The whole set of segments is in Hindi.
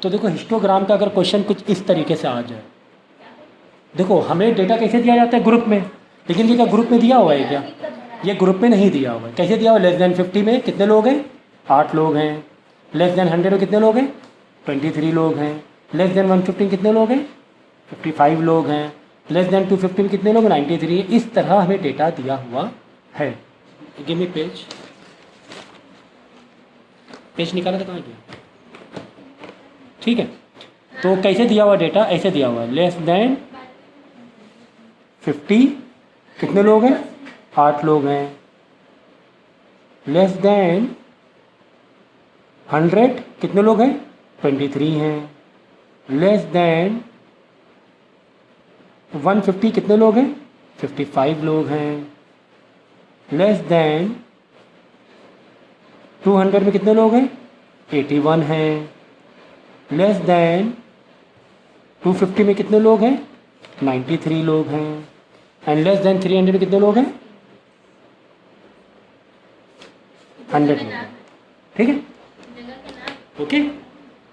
तो देखो हिस्टोग्राम का अगर क्वेश्चन कुछ इस तरीके से आ जाए, देखो हमें डेटा कैसे दिया जाता है ग्रुप में, लेकिन ये क्या ग्रुप में दिया हुआ है क्या? ये ग्रुप में नहीं दिया हुआ है। कैसे दिया हुआ है? लेस देन 50 में कितने लोग हैं? 8 लोग हैं। लेस देन 100 में कितने लोग हैं? 23 लोग हैं। लेस देन 150 में कितने लोग हैं? 55 लोग हैं। लेस देन 250 में कितने लोग? 93। इस तरह हमें डेटा दिया हुआ है। गिव मी पेज निकाला था, कहाँ गया? ठीक है, तो कैसे दिया हुआ डेटा? ऐसे दिया हुआ है, लेस देन 50 कितने लोग हैं? 8 लोग हैं। लेस देन 100 कितने लोग हैं? 23 हैं। लेस देन 150 कितने लोग हैं? 55 लोग हैं। लेस देन 200 में कितने लोग हैं? 81 हैं। लेस देन 250 में कितने लोग हैं? 93 लोग हैं। एंड लेस देन 300 में कितने लोग हैं? 100 लोग हैं। ठीक है, ओके।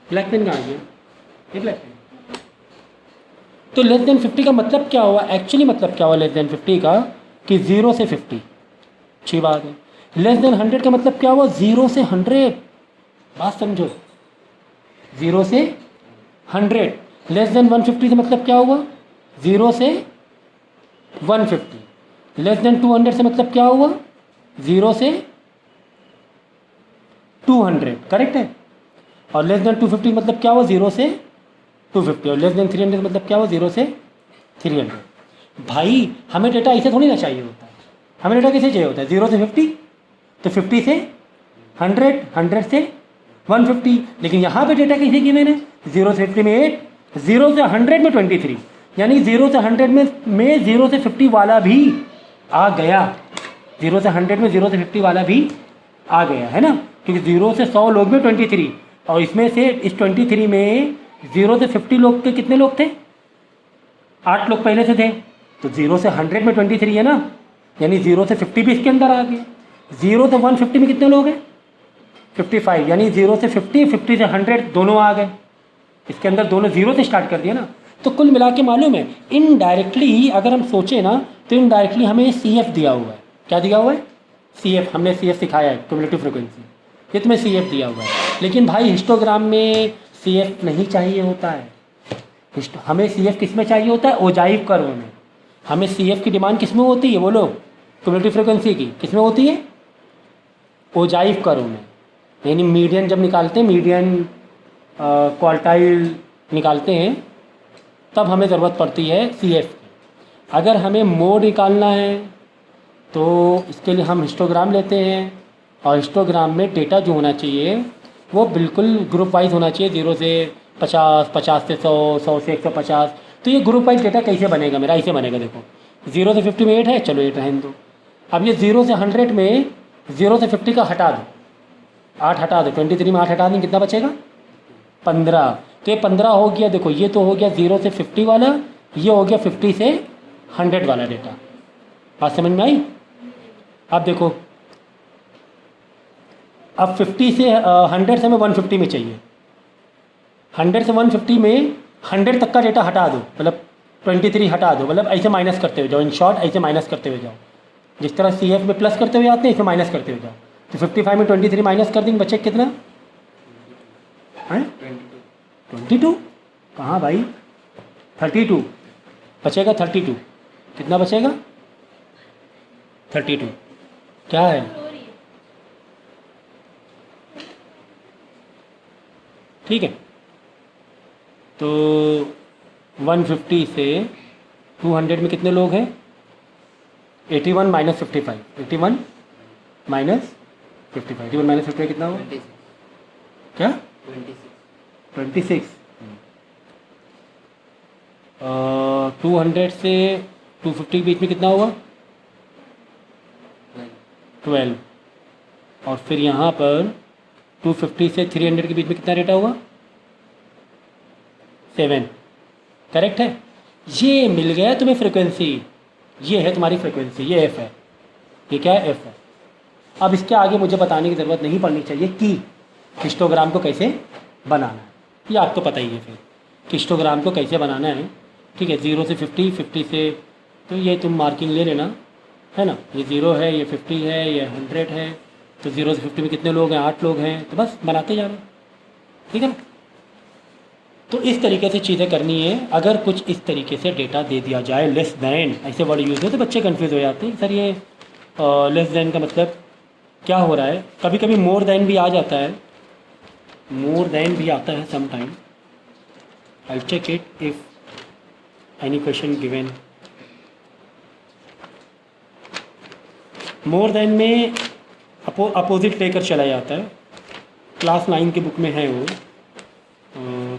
ब्लैक पेन कहाँ गया? ये ब्लैक पेन। तो लेस देन 50 का मतलब क्या हुआ? एक्चुअली मतलब क्या हुआ लेस देन 50 का? कि 0 से 50। अच्छी बात है। लेस देन 100 का मतलब क्या हुआ? 0 से 100। बात समझो, 0 से 100। लेस देन 150 का मतलब क्या हुआ? 0 से 150। लेस देन 200 से मतलब क्या हुआ? 0 से 200। करेक्ट है। और लेस देन 250 मतलब क्या हुआ? 0 से 250। और लेस देन 300 मतलब क्या हुआ? 0 से 300। भाई हमें डेटा ऐसे थोड़ी ना चाहिए होता है। हमें डेटा कैसे चाहिए होता है? 0 से 50, तो 50 से 100, 100 से 150। लेकिन यहाँ पे डेटा कैसे गिवन है? 0 से 50 में 8, 0 से 100 में 23। यानी 0 से 100 में 0 से 50 वाला भी आ गया। 0 से 100 में 0 से 50 वाला भी आ गया है ना, क्योंकि 0 से 100 लोग में 23, और इसमें से इस 23 में 0 से 50 लोग के कितने लोग थे? 8 लोग पहले से थे। तो 0 से 100 में 23 है ना, यानी 0 से 50 भी इसके अंदर आ गया। 0 से 150 में कितने लोग हैं? 55। यानी 0 से 50, 50 से 100 दोनों आ गए इसके अंदर, दोनों 0 से स्टार्ट कर दिया ना। तो कुल मिला के मालूम है, इनडायरेक्टली अगर हम सोचें ना, तो इनडायरेक्टली हमें CF दिया हुआ है। क्या दिया हुआ है? CF। हमने CF सिखाया है, क्यूमुलेटिव फ्रीक्वेंसी। ये तुम्हें CF दिया हुआ है। लेकिन भाई हिस्टोग्राम में CF नहीं चाहिए होता है। हमें CF किस में चाहिए होता है? ओजाइव कर्व में। हमें CF की डिमांड किस में होती है? बोलो, क्यूमुलेटिव फ्रीक्वेंसी की किस में होती है? ओजाइव कर्व में। यानी मीडियन जब निकालते हैं, मीडियन क्वार्टाइल निकालते हैं, तब हमें ज़रूरत पड़ती है CF की। अगर हमें मोड निकालना है तो इसके लिए हम हिस्टोग्राम लेते हैं, और हिस्टोग्राम में डेटा जो होना चाहिए वो बिल्कुल ग्रुप वाइज होना चाहिए। 0 से 50, 50 से 100, 100 से 150। तो ये ग्रुप वाइज डेटा कैसे बनेगा मेरा? ऐसे बनेगा। देखो 0 से 50 में 8 है, चलो 8 रहने दो। अब ये 0 से 100 में 0 से 50 का हटा दो, 8 हटा दो, 23 में 8 हटा दें, कितना बचेगा? 15। तो ये 15 हो गया। देखो ये तो हो गया 0 से 50 वाला, ये हो गया 50 से 100 वाला डेटा। बात समझ में आई? अब देखो, अब 50 से 100 से हमें 150 में चाहिए। 100 से 150 में 100 तक का डेटा हटा दो, मतलब 23 हटा दो, मतलब ऐसे माइनस करते हुए जाओ। इन शॉर्ट ऐसे माइनस करते हुए जाओ, जिस तरह CF में प्लस करते हुए आते हैं, इसे माइनस करते हुए जाओ। तो 55 में 23 माइनस कर देंगे, बचे कितना? हैं 22? कहाँ भाई? 32 बचेगा। 32 कितना बचेगा? 32 क्या है? ठीक है, तो 150 से 200 में कितने लोग हैं? 81 माइनस 55। 81 माइनस 55। 81 माइनस 55 कितना हुआ? क्या? 26। 200 से 250 के बीच में कितना हुआ? 12। और फिर यहाँ पर 250 से 300 के बीच में कितना डेटा हुआ? 7। करेक्ट है। ये मिल गया तुम्हें फ्रीक्वेंसी। ये है तुम्हारी फ्रीक्वेंसी, ये F है। ये क्या है? F है। अब इसके आगे मुझे बताने की ज़रूरत नहीं पड़नी चाहिए कि हिस्टोग्राम को कैसे बनाना है। ये आपको पता ही है फिर कि हिस्टोग्राम को कैसे बनाना है। ठीक है, 0 से 50, 50 से, तो ये तुम मार्किंग ले लेना, है ना। ये 0 है, ये 50 है, ये 100 है। तो 0 से 50 में कितने लोग हैं? 8 लोग हैं। तो बस बनाते जाना, ठीक है ना। तो इस तरीके से चीज़ें करनी है। अगर कुछ इस तरीके से डेटा दे दिया जाए, लेस दैन ऐसे वर्ड यूज़ हो तो बच्चे कंफ्यूज हो जाते हैं, सर ये लेस दैन का मतलब क्या हो रहा है। कभी कभी मोर दैन भी आ जाता है, मोर दैन भी आता है sometime. I check it if any question given. More than में अपोजिट लेकर चला जाता है। क्लास 9 की बुक में है वो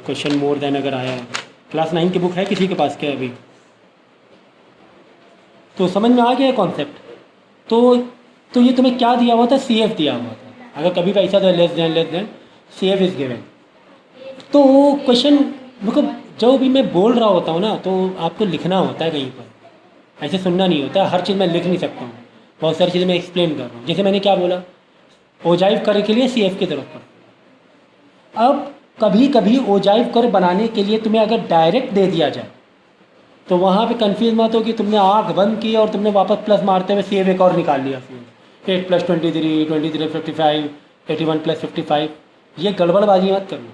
क्वेश्चन, मोर देन अगर आया है। क्लास 9 की बुक है किसी के पास क्या अभी? तो समझ में आ गया कॉन्सेप्ट। तो ये तुम्हें क्या दिया हुआ था? सी एफ दिया हुआ था। अगर कभी भी ऐसा था less than C F is given, तो क्वेश्चन मतलब जो भी मैं बोल रहा होता हूँ ना, तो आपको लिखना होता है कहीं पर, ऐसे सुनना नहीं होता। हर चीज़ मैं लिख नहीं सकता हूँ, बहुत सारी चीज़ें मैं एक्सप्लेन कर रहा हूँ। जैसे मैंने क्या बोला, ओजाइव कर के लिए सी एफ की ज़रूरत पड़ती। अब कभी कभी ओजाइव कर बनाने के लिए तुम्हें अगर डायरेक्ट दे दिया जाए तो वहाँ पे कंफ्यूज मत हो कि तुमने आँख बंद की और तुमने वापस प्लस मारते हुए सी एफ एक और निकाल लिया। 8 + 23, 23 + 55, 81 + 55, ये गड़बड़बाजी मत करना।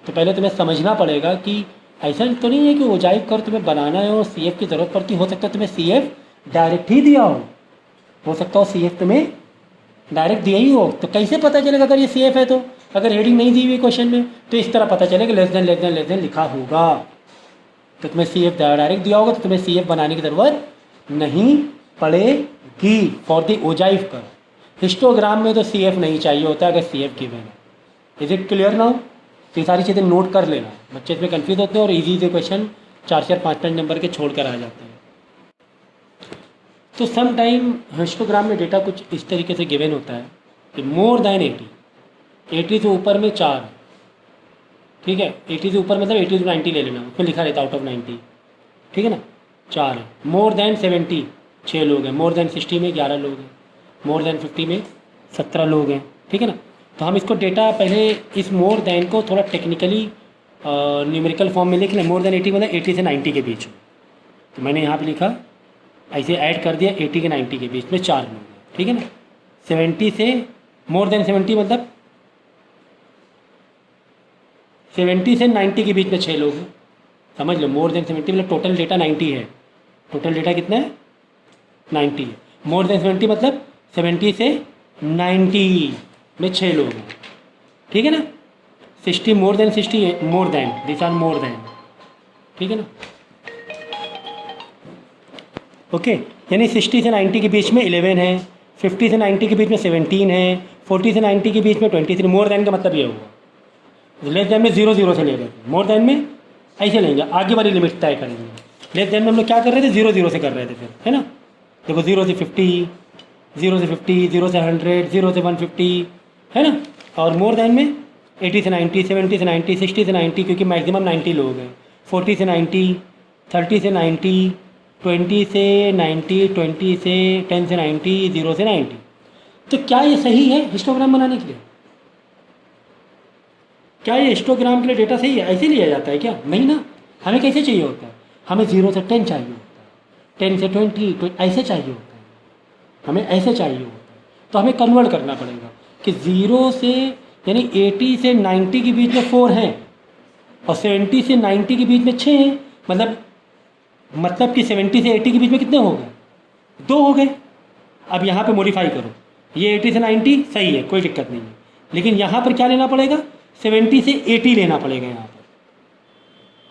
तो पहले तुम्हें समझना पड़ेगा कि ऐसा तो नहीं है कि ओजाइव कर तुम्हें बनाना है और सी एफ की ज़रूरत पड़ती। हो सकता है तुम्हें सी एफ डायरेक्ट ही दिया हो सकता हो सी एफ तुम्हें डायरेक्ट दिया ही हो। तो कैसे पता चलेगा अगर ये सी एफ है? तो अगर हेडिंग नहीं दी हुई क्वेश्चन में तो इस तरह पता चलेगा लेस देन लिखा होगा। तो तुम्हें सी एफ डायरेक्ट दिया होगा तो तुम्हें सी एफ बनाने की ज़रूरत नहीं पड़ेगी फॉर द ओजाइव कर। हिस्टोग्राम में तो सी एफ नहीं चाहिए होता अगर सी एफ गिवन है। Is it clear now? तो ये सारी चीज़ें नोट कर लेना, बच्चे इसमें कन्फ्यूज होते हैं और ईजी क्वेश्चन 4-4, 5-5 नंबर के छोड़ कर आ जाते हैं। तो सम टाइम हिस्टोग्राम में डेटा कुछ इस तरीके से गिवन होता है कि मोर देन 80 से ऊपर में 4, ठीक है। 80 से ऊपर मतलब 80 to 90 ले लेना, उसमें लिखा रहता है आउट ऑफ 90, ठीक है ना। 4 है। मोर देन 70 6 लोग हैं। मोर देन 60 में 11 लोग हैं। मोर देन 50 में 17 लोग हैं, ठीक है ना। तो हम इसको डेटा पहले इस मोर देन को थोड़ा टेक्निकली न्यूमेरिकल फॉर्म में लिख लें। मोर देन 80 मतलब 80 से 90 के बीच। तो मैंने यहाँ पे लिखा, ऐसे ऐड कर दिया 80 के 90 के बीच में 4 लोग हैं, ठीक है ना। 70 से मोर देन 70 मतलब 70 से 90 के बीच में 6 लोग हैं। समझ लो, मोर देन 70 मतलब टोटल डेटा 90 है। टोटल डेटा कितना है? 90 है। मोर देन 70 मतलब 70 से 90 में 6 लोग हैं, ठीक है ना। 60 more than 60 more than, this are more than, ठीक है ना। ओके, यानी 60 से 90 के बीच में 11 है, 50 से 90 के बीच में 17 है, 40 से 90 के बीच में 23। मोर देन का मतलब ये हुआ। लेस देन में 0 से ले रहे थे, मोर देन में ऐसे लेंगे, आगे वाली लिमिट तय करेंगे। लेस देन में हम लोग क्या कर रहे थे? 0 से कर रहे थे फिर, है ना। देखो 0 से 50, 0 से 50, 0 से 100, 0 से 150, है ना। और मोर देन में 80 से 90, 70 से 90, 60 से 90, क्योंकि मैक्सिमम 90 लोग हैं। 40 से 90, 30 से 90, 20 से 90, 20 से 10 से 90, 0 से 90। तो क्या ये सही है हिस्टोग्राम बनाने के लिए? क्या ये हिस्टोग्राम के लिए डेटा सही है? ऐसे लिया जाता है क्या? नहीं ना। हमें कैसे चाहिए होता है? हमें 0 से 10 चाहिए होता है, 10 से 20 ऐसे चाहिए होता है, हमें ऐसे चाहिए होता है। तो हमें कन्वर्ट करना पड़ेगा कि 0 से यानी 80 से 90 के बीच में 4 हैं और 70 से 90 के बीच में 6 हैं। मतलब कि 70 से 80 के बीच में कितने हो गए? 2 हो गए। अब यहाँ पे मॉडिफाई करो, ये 80 से 90 सही है, कोई दिक्कत नहीं है, लेकिन यहाँ पर क्या लेना पड़ेगा? 70 से 80 लेना पड़ेगा। यहाँ पर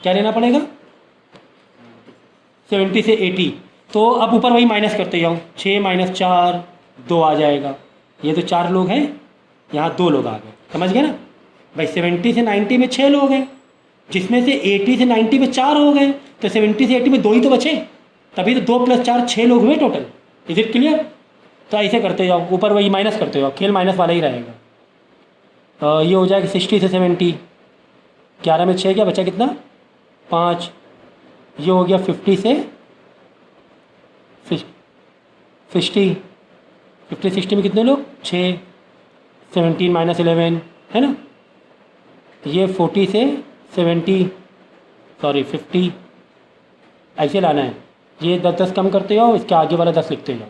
क्या लेना पड़ेगा? 70 से 80। तो अब ऊपर वही माइनस करते जाओ, 6 - 4 2 आ जाएगा। ये तो 4 लोग हैं, यहाँ 2 लोग आ गए। समझ गए ना भाई? 70 से 90 में 6 लोग हैं, जिसमें से 80 से 90 में 4 हो गए, तो 70 से 80 में 2 ही तो बचे, तभी तो 2 + 4 6 लोग हुए टोटल। Is it clear? तो ऐसे करते जाओ, ऊपर वही माइनस करते जाओ, खेल माइनस वाला ही रहेगा। ये हो जाएगा 60 से 70, 11 में 6 क्या बचा? कितना? 5। ये हो गया 50 से 60 में कितने लोग? 6। 17 - 11, है ना। ये 40 से 50 ऐसे लाना है। ये 10 कम करते जाओ, इसके आगे वाला 10 लिखते जाओ।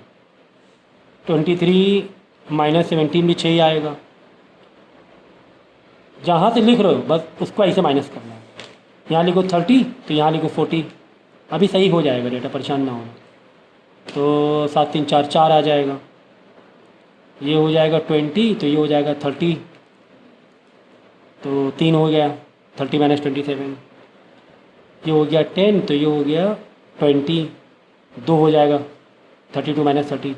23 माइनस 17 भी 6 ही आएगा। जहाँ से लिख रहे हो बस उसको ऐसे माइनस करना है। यहाँ लिखो 30 तो यहाँ लिखो 40। अभी सही हो जाएगा डेटा, परेशान ना होना। तो 7 3 4 4 आ जाएगा। ये हो जाएगा 20 तो ये हो जाएगा 30। तो 3 हो गया 30 माइनस 27। ये हो गया 10 तो ये हो गया 20। 2 हो जाएगा 32 माइनस 30।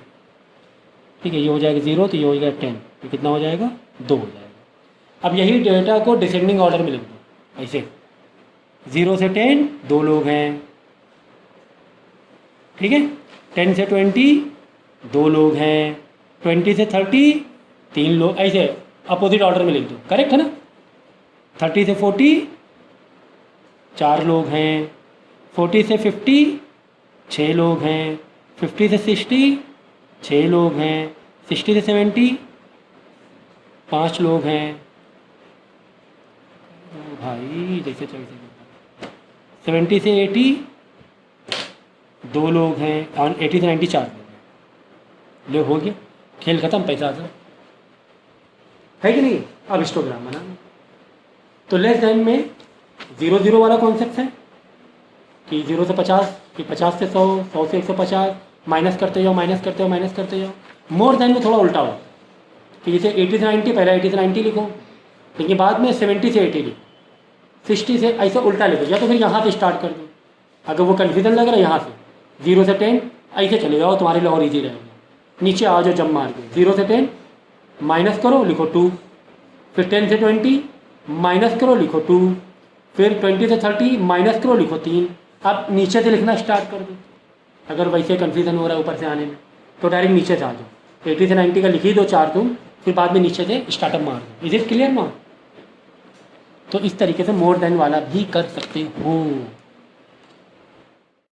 ठीक है, ये हो जाएगा 0 तो ये हो जाएगा 10। तो कितना हो जाएगा? 2 हो जाएगा। अब यही डेटा को डिसेंडिंग ऑर्डर में लिख दो ऐसे। 0 से 10 2 लोग हैं, ठीक है। 10 से 20 2 लोग हैं, 20 से 30 3 लोग, ऐसे अपोजिट ऑर्डर में लिख दो। करेक्ट है ना? 30 से 40 4 लोग हैं, 40 से 50 6 लोग हैं, 50 से 60 6 लोग हैं, 60 से 70 5 लोग हैं। भाई जैसे 70 से 80 2 लोग हैं, और 80 से 90 4 लोग हैं। ले हो गया, खेल खत्म, पैसा आ जाए, है कि नहीं? अब हिस्टोग्राम बनाना। तो लेस देन में 0 0 वाला कॉन्सेप्ट है कि 0 से 50, कि 50 से 100, 100 से 150, माइनस करते जाओ माइनस करते जाओ माइनस करते जाओ। मोर देन में थोड़ा उल्टा हो कि जैसे 80 से 90, पहले 80 से 90 लिखो, लेकिन बाद में 70 से 80 लिखो, 60 से ऐसे उल्टा लिखो, या तो फिर यहाँ से स्टार्ट कर दो। अगर वो कन्फ्यूजन लग रहा है यहाँ से 0 से 10 ऐसे चले जाओ, तुम्हारे लिए और ईजी रहेगा। नीचे आ जाओ जब मार के, 0 से 10 माइनस करो लिखो 2, फिर 10 से 20 माइनस करो लिखो 2, फिर 20 से 30 माइनस करो लिखो 3। अब नीचे से लिखना स्टार्ट कर दो। अगर वैसे कन्फ्यूजन हो रहा है ऊपर से आने में तो डायरेक्ट नीचे से आ जाओ। 80 से 90 का लिख ही दो 4 तुम, फिर बाद में नीचे से स्टार्टअप मार दो। इज इट क्लियर ना? तो इस तरीके से मोर देन वाला भी कर सकते हो।